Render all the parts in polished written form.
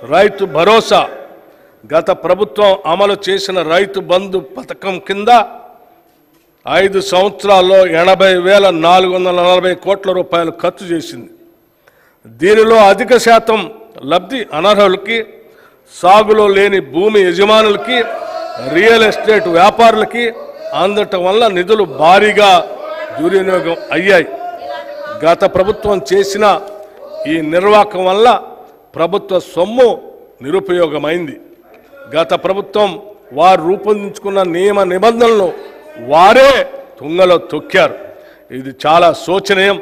రైతు భరోసా గత ప్రభుత్వం అమలు చేసిన రైతు బంధు పథకం కింద 5 సంవత్సరాల్లో 80,440 కోట్ల రూపాయలు ఖర్చు చేసింది. దీనిలో అధిక శాతం లబ్ధి అనర్హులకి, సాగులో లేని భూమి యజమానులకి, రియల్ ఎస్టేట్ వ్యాపారులకి అందటం వల్ల నిధులు భారీగా దుర్వినియోగం అయ్యాయి. గత ప్రభుత్వం చేసిన ఈ నిర్వాహకం వల్ల ప్రభుత్వ సొమ్ము నిరుపయోగమైంది. గత ప్రభుత్వం వారు రూపొందించుకున్న నియమ నిబంధనలను వారే తుంగలో తొక్కారు. ఇది చాలా శోచనీయం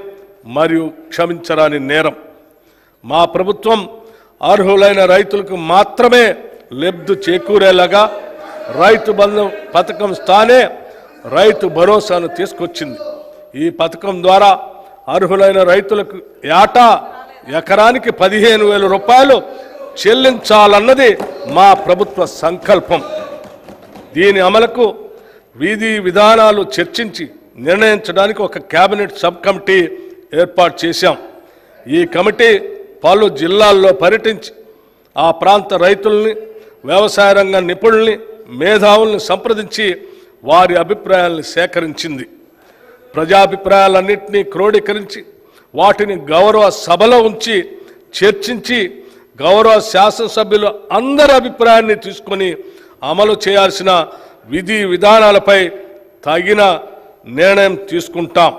మరియు క్షమించరాని నేరం. మా ప్రభుత్వం అర్హులైన రైతులకు మాత్రమే లబ్ధి చేకూరేలాగా రైతు బంధు పథకం స్థానే రైతు భరోసాను తీసుకొచ్చింది. ఈ పథకం ద్వారా అర్హులైన రైతులకు ఏటా ఎకరానికి 15,000 రూపాయలు చెల్లించాలన్నది మా ప్రభుత్వ సంకల్పం. దీని అమలుకు విధి విధానాలు చర్చించి నిర్ణయించడానికి ఒక కేబినెట్ సబ్ కమిటీ ఏర్పాటు చేశాం. ఈ కమిటీ పలు జిల్లాల్లో పర్యటించి ఆ ప్రాంత రైతుల్ని, వ్యవసాయ రంగ నిపుణుల్ని, మేధావుల్ని సంప్రదించి వారి అభిప్రాయాలను సేకరించింది. ప్రజాభిప్రాయాలన్నింటినీ క్రోడీకరించి వాటిని గౌరవ సభలో ఉంచి చర్చించి గౌరవ శాసనసభ్యులు అందరి అభిప్రాయాన్ని తీసుకొని అమలు చేయాల్సిన విధి విధానాలపై తగిన నిర్ణయం తీసుకుంటాం.